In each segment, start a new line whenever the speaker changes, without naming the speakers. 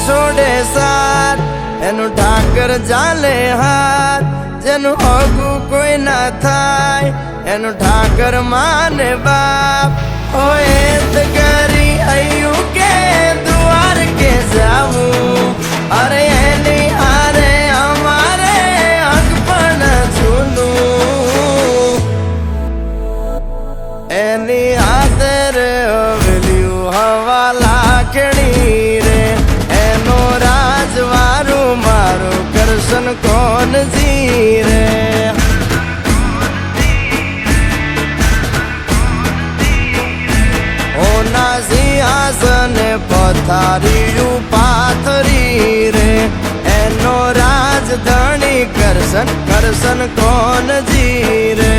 છોડે સાથ, એનું ઠાકર ચાલે હાથ, જેનું હગું કોઈ ના થાય એનું ઠાકર માને બાપ. હોય તો કરી આયું કે દ્વાર કે જાવું, અરે એની હારે અમારે હક પણ છૂનું, એની હાથર હવેલ્યું હવા લાખણી રે, એનો રાજવારું મારું કરશન કોણ જીરે. ઓના સિંહાસને પથારીયું પાથરી રે, એનો રાજધણી કરશન કરશન કોણ જીરે.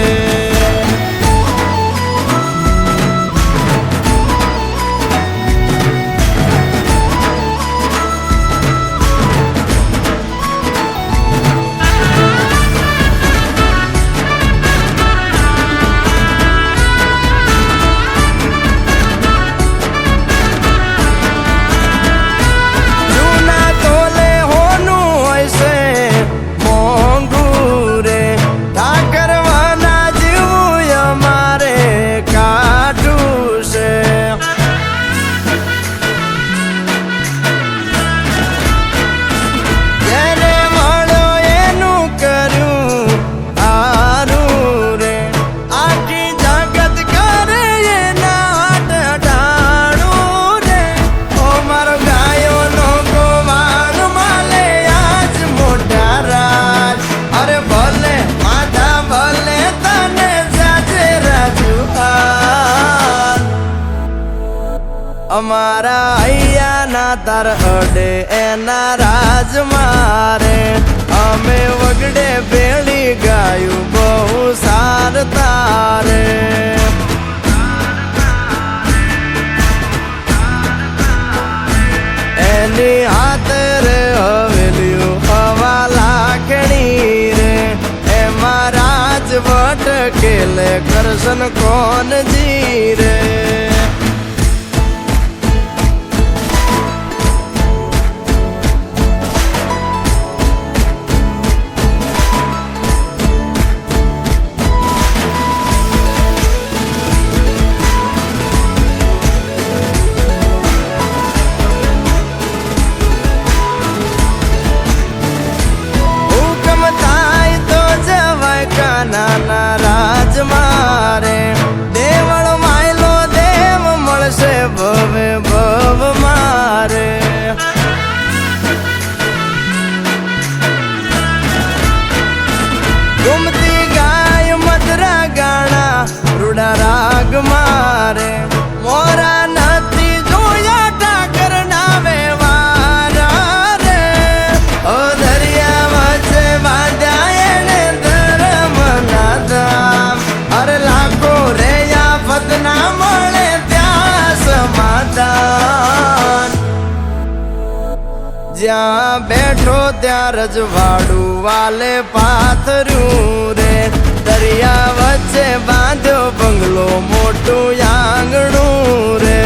અમારા અહીંયાના તાર અડે એના રાજ મારે, અમે વગડે ભેળી ગાયું બહુ સાર તારે. એની હાથરે હવેલ્યું હવા લાખણી રે, એમાં રાજવટ કેલે કરશન કોણ જીરે. નાના રાજ મારે, દેવળ માયલો દેવ મળશે ભવે ભવ મારે. ગુમતી ગાય મધરા ગાણા રૂડા રાગ મારે, મોરા નથી જોયા ઠાકર ના વ્યવહાર રે. ઓ દરિયા વચ્ચે બાંધ્યા એને ધર્મ ના ધામ, અરે લાખો રે આફત ના મળે ત્યાં સમાધાન. જ્યાં બેઠો ત્યાં રજવાડું વાલે પાથર્યું રે, દરિયા વચ્ચે બાંધ્યો બંગલો મોટું આંગણું રે.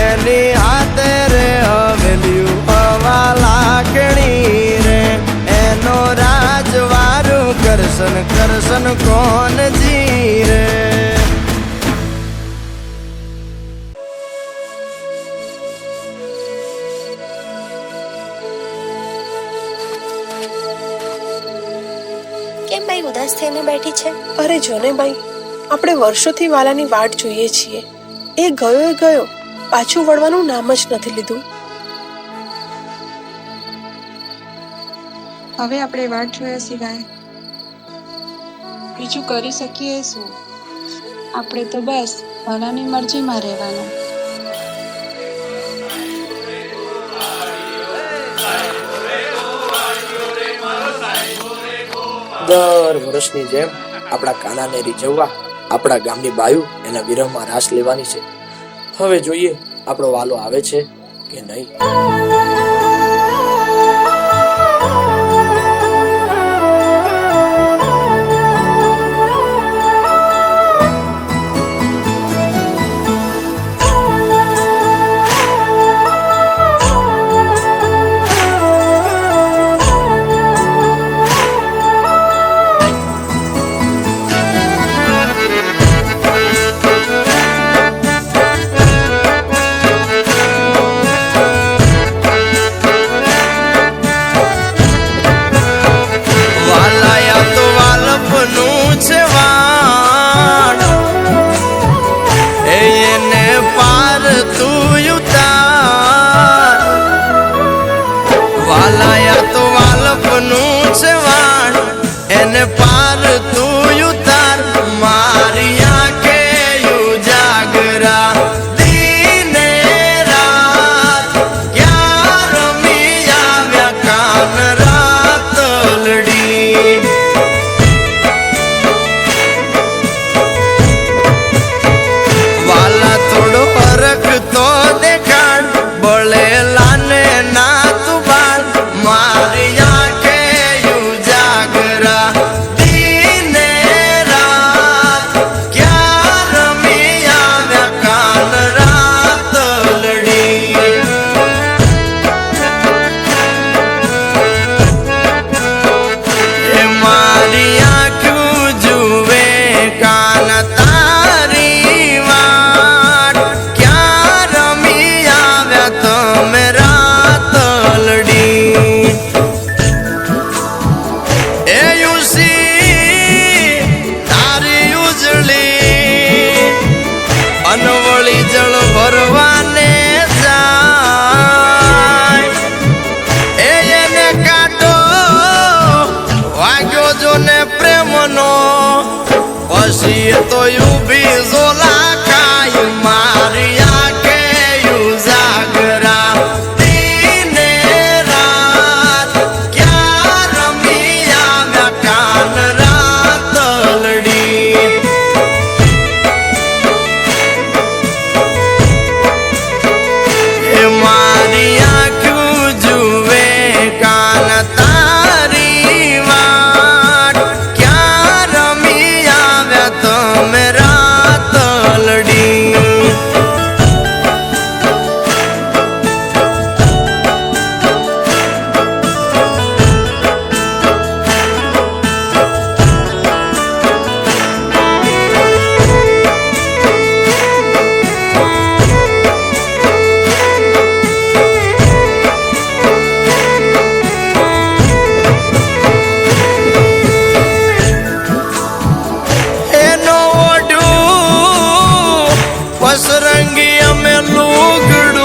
એની હાથે રે હવેલ્યું હવા લાખણી રે, એનો રાજવારું કરશન કરશન કોણ જીરે.
કેમ ભાઈ ઉદાસ થઈને બેઠી છે?
અરે જોને ભાઈ, આપણે વર્ષોથી વાલાની વાટ જોઈએ છીએ. એ ગયો, પાછું વળવાનું નામ જ નથી લીધું.
હવે આપણે વાટ જોયા સિવાય બીજું કરી શકીએ શું? આપણે તો બસ વાલાની મરજીમાં રહેવાનું.
દર વર્ષની જેમ આપણા કાનાને રીઝવવા આપણા ગામની બાયુ એના વિરહમાં રાસ લેવાની છે. હવે જોઈએ આપણો વાલો આવે છે કે નહીં.
સસરંગી અમે લુગડું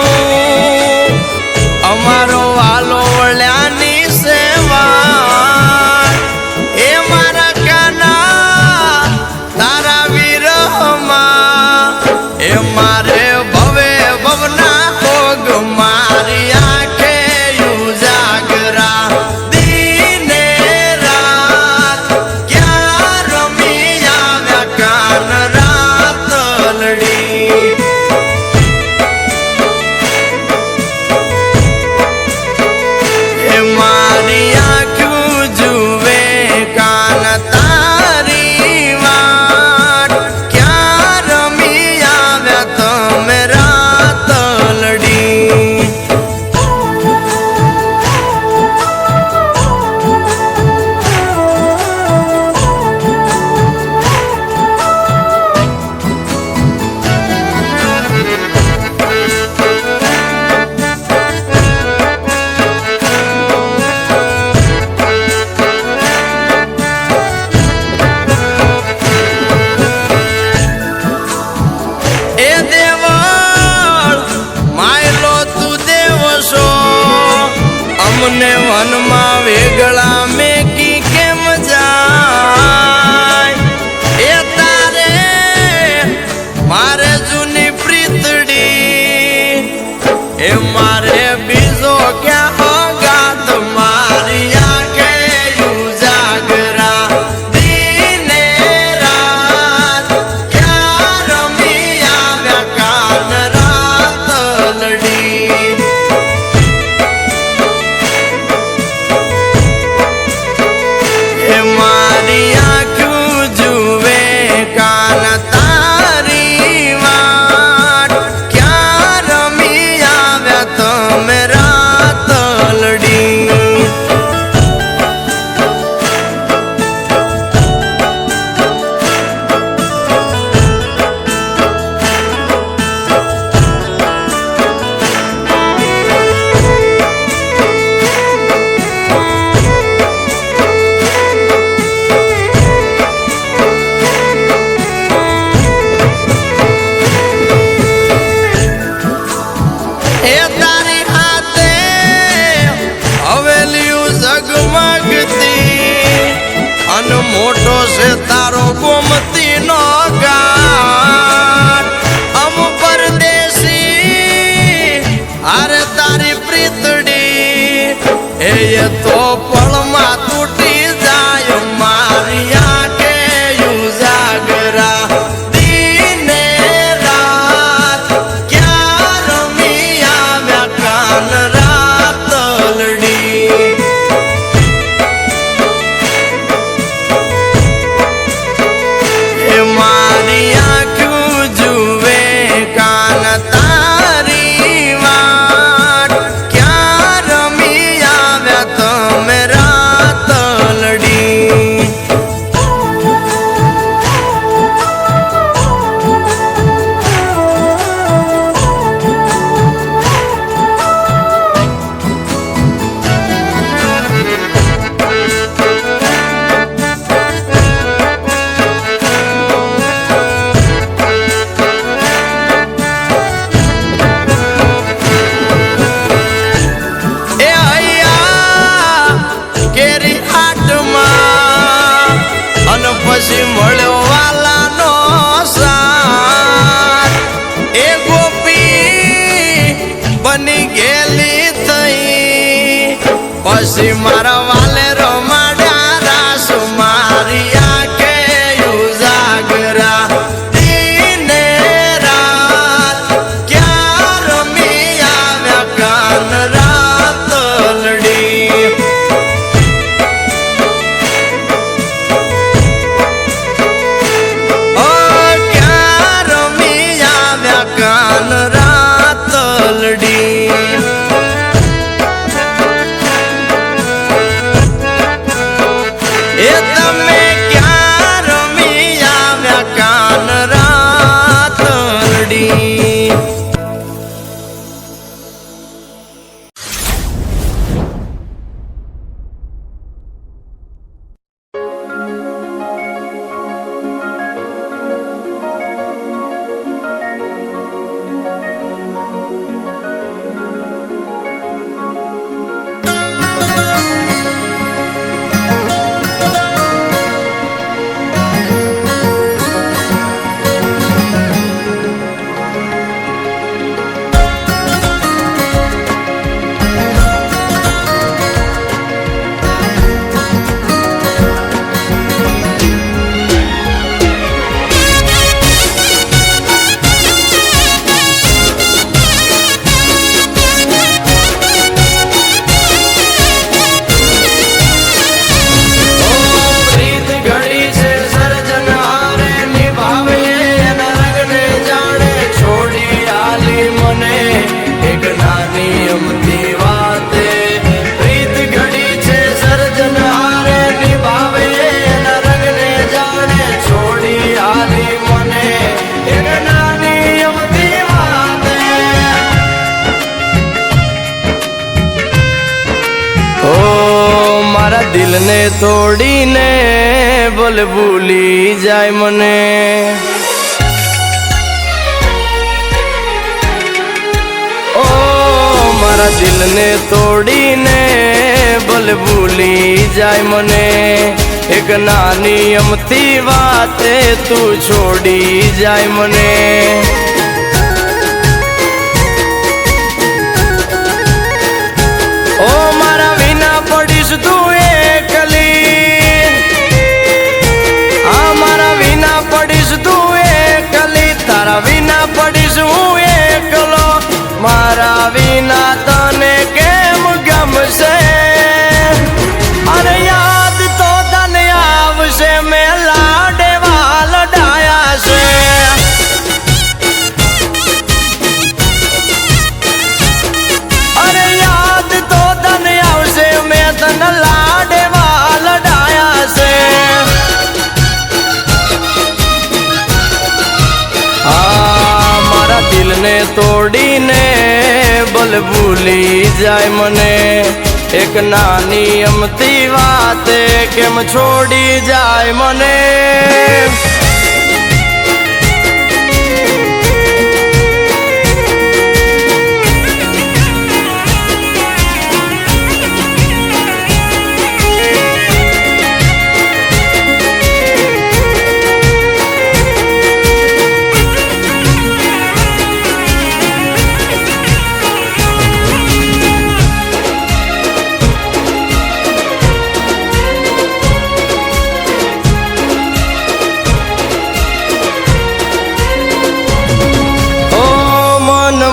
અમારો વાલો વળ્યાની સેવા એ મારા કાના તારા વિરહમાં એ મારે ભવે ભવના ભોગ મારી આંખે ઉજાગરા દીને રાત ક્યાં રમી આવ્યા કાન રાતલડી એ મારી આંખું જુએ કાન તારી વાટ ક્યાં રમી આવ્યા તમે રાતલડી એ દેવળ માયલો તું દેવ છો અમને વનમાં વેગળા મેકી કેમ જાય એ તારે મારે જૂની પ્રીતડી એ મારે બીજો ક્યાં ગાત મારી આંખે ઉજાગરા દીને રાત ક્યાં રમી આવ્યા કાન રાતલડી એ મારી આંખું જુએ કાન તારી વાટ ક્યાં રમી આવ્યા તમે રાતલડી એ તારી હાથે હવેલીયું ઝગમગતી અને મોટો છે તારો ગોમતી નો ઘાટ અમ પરદેશી અરે તારી પ્રીતડી એ તો પળમાં તૂટી જાય મારી આંખે ઉજાગરા દીને રાત ક્યાં રમી આવ્યા કાન રાતલડી એ મારી આંખું જુએ કાન તારી વાટ ક્યાં રમી આવ્યા તમે રાતલડી એ અહીંયા કેરી હાટમાં અને પછી મળ્યો વાલાનો સાથ એ ગોપી બની ગયેલી થઈ પછી મારા વાલે રમાડ્યા રાસ મારી આંખે ઉજાગરા દીને રાત ક્યાં રમી આવ્યા કાન રાતલડી ઓ ક્યાં રમી આવ્યા કાન રાતલડી દિલને તોડીને ભલે ભૂલી જાય મને. ઓ મારા દિલને તોડીને ભલે ભૂલી જાય મને. એક નાની અમથી વાતે તું છોડી જાય મને. ઓ મારા વિના પડીશ તું એકલી. આ મારા વિના પડીશ તું એકલી. તારા વિના પડીશ હું એકલો. મારા વિના તને કેમ ગમશે? અરે યાદ તો તને આવશે. મેં લાડવા લડાયા છે. અરે યાદ તો તને આવશે. મેં તને લાડવા લડાયા છે. આ મારા દિલને તોડીને ભલે ભૂલી જાય મને. એક નાની અમતી વાતે કેમ છોડી જાય મને.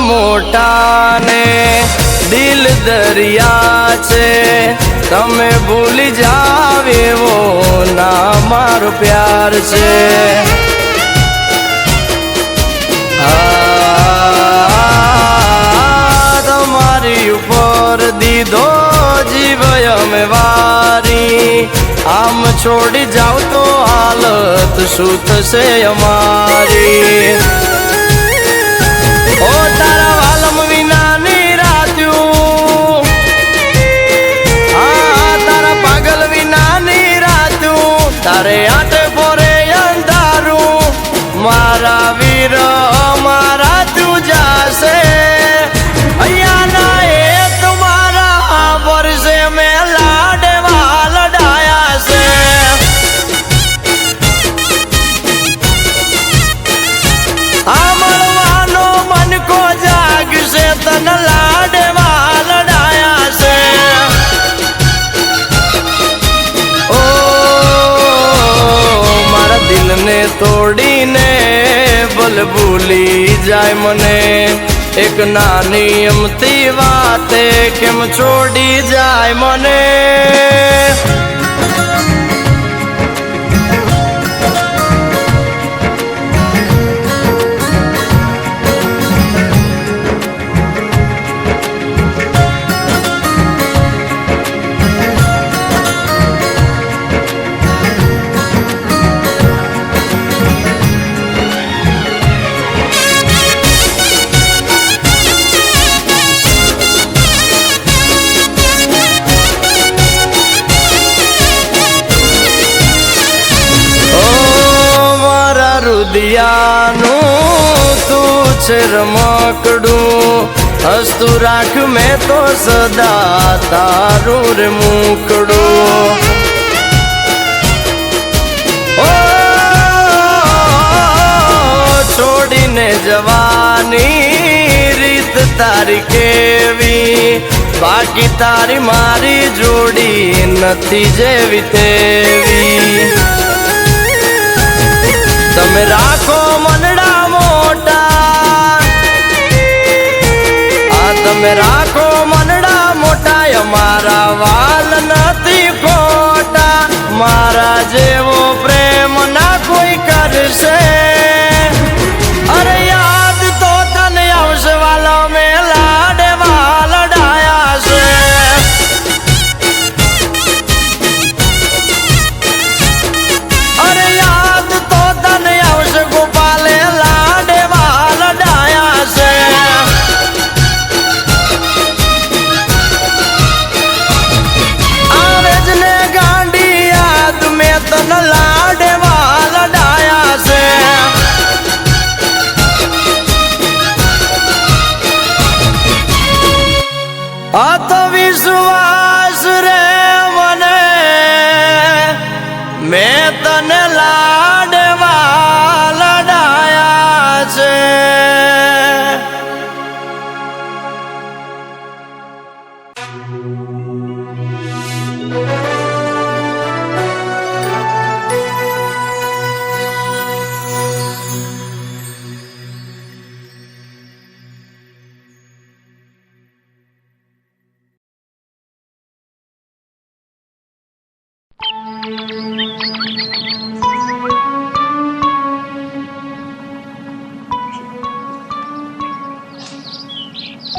મોટાને દિલ દરિયા છે. તમે ભૂલી જાવ એવો ના મારો પ્યાર છે. તમારી ઉપર દીધો જીવ અમે વારી. આમ છોડી જાવ તો હાલત શું થશે અમારી? ઓ તારા વાલમ વિનાની રાત્યું. હા તારા પાગલ વિનાની રાત્યું. તારે આટે પોરે અંધારું. મારા વીર મારા તું જાશે. અહીંયા ના એ તમારા વર્ષે મેં લાડવા લડાયા છે. આ મળવાનો મનકો જાગશે. તને લાડવા લડાયા છે. ઓ મારા દિલને તોડીને ભલે ભૂલી જાય મને. એક નાની અમતી વાતે કેમ છોડી જાય મને. રુદિયાનું તું છે રમકડું. હસતું રાખ મેં તો સદા તારું રે મુકડું. ઓ છોડીને જવાની રીત તારી કેવી. બાકી તારી મારી જોડી નથી જેવી તેવી. તમે રાખો મનડા મોટા. આ તમે રાખો મનડા મોટા. અમારા વાલ નથી ખોટા. મારા જેવો પ્રેમ ના કોઈ કરશે. અરે યાદ તો તને આવશે વાલા. મેં લાડવા લડાયા છે. અરે યાદ તો તને આવશે ગોપાલે. લાડવા લડાયા છે. આવે જ ને આ તો વિશ્વાસ રે મને મેં તને લાડવા લડાયા છે.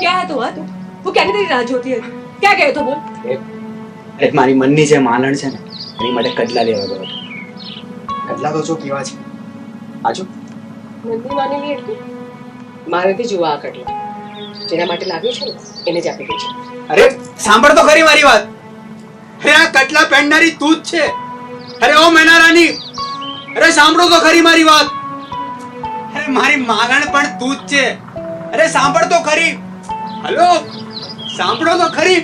क्या है तू? हाँ तू वो क्या तेरी राह જોતી હતી? क्या ગયો તો બોલ?
એક મારી મનની જે માલણ છે ને એની માટે કડલા લેવા ગયો હતો. કડલા તો જો કેવા છે આજો
મંદી માનેલી એટલે મારેથી જોવા આ કટલા જેના માટે લાવ્યો છે ને એને જ આપી દેજો.
અરે સાંભળ તો ખરી મારી વાત. અરે આ કટલા પહેરનારી તું જ છે. અરે ઓ મેનારાની, અરે સાંભળો તો ખરી મારી વાત. અરે મારી માગણ પણ તું જ છે. અરે સાંભળ તો ખરી. હલો સાંભળો તો ખરી.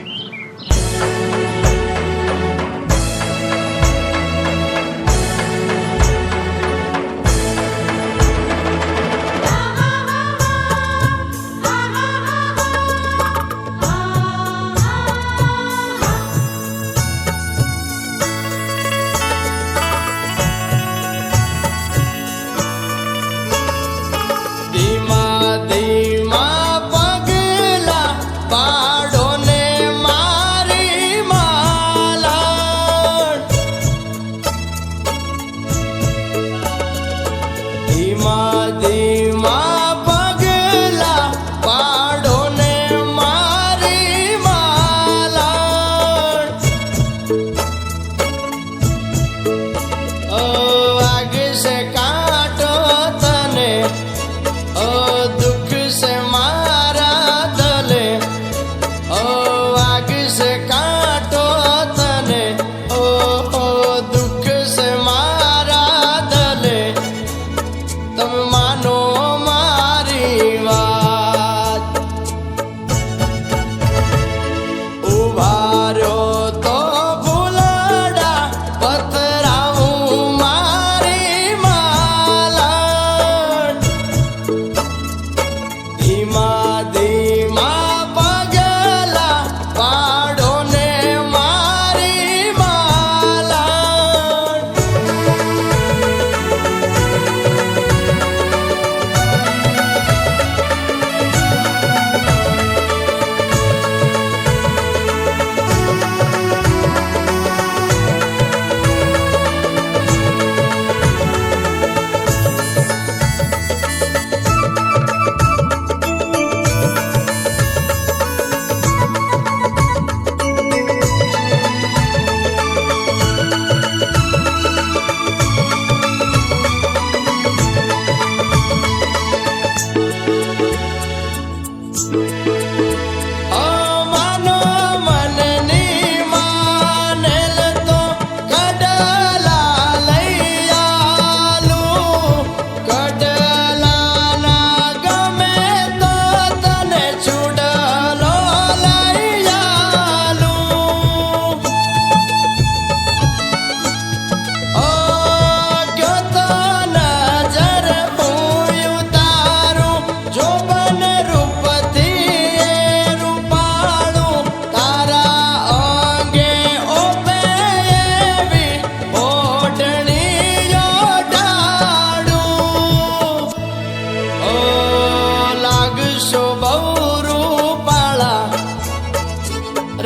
ધીમા ધીમા પગલા પાડો ને મારી માલણ. ધીમા ધીમા પગલા પાડો ને મારી માલણ. વાગશે કાંટો તને, દુઃખ से मारा दले, वागसे कांटो तने, दुःख से मारा दले. તમે માનો મારી વાત. ઉભા રહ્યો તો ફૂલડા પથરાવું મારી માલણ. ધીમા ધીમા પગલા પાડો ને મારી માલણ. માનો મનની માનેલ તો કડલા લઈ આલું. કડલાના ગમે તો તને ચૂડલો લઈ આલું. ગયો તો નજર ભૂયું તારું જોબન રૂપથી રૂપાળું. તારા અંગે ઓપે એવી ઓઢણીઓ ડાળું. લાગશો બહુ રૂપાળા,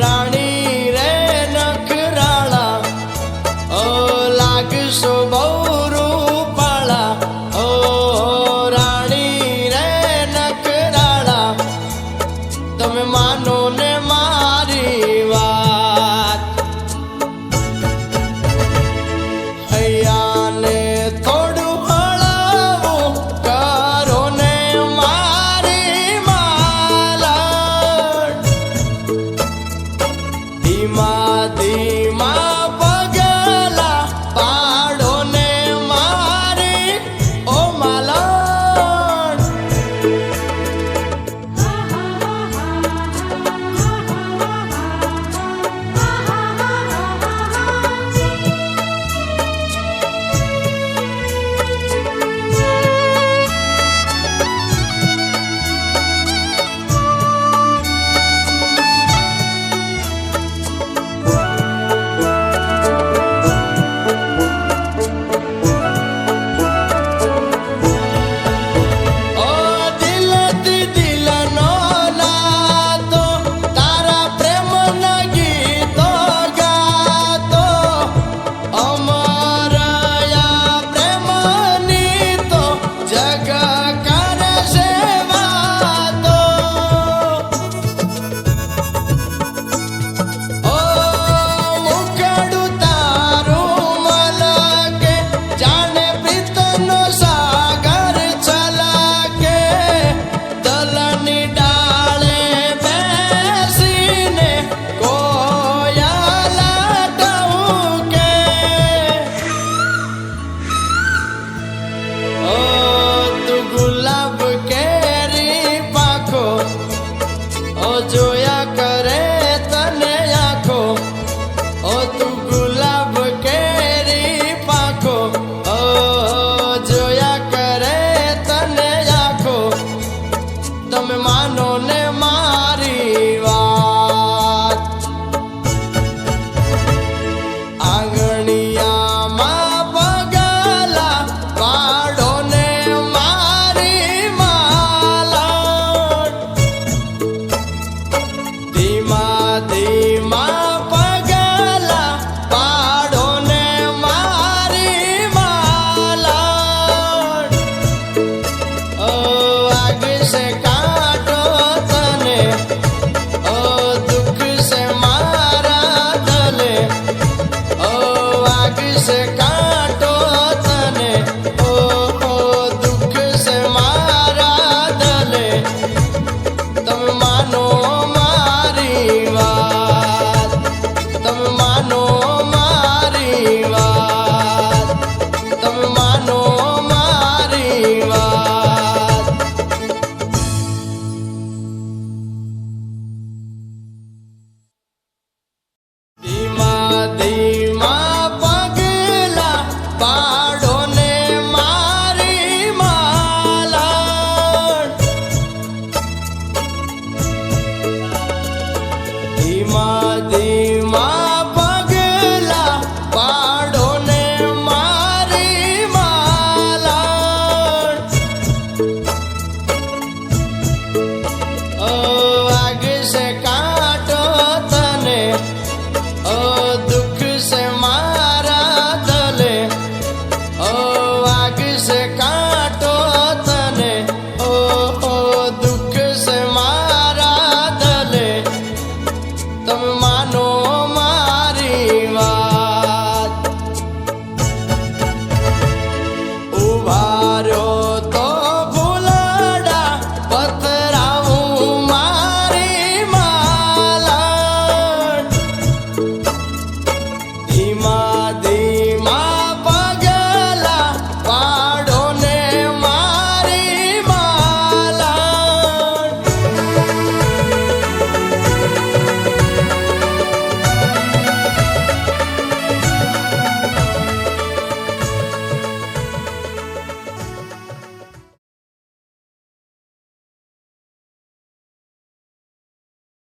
રાણી રે નખરાળા. લાગશો બહુ રૂપાળા, રાણી રે નખરાળા. તમે માનો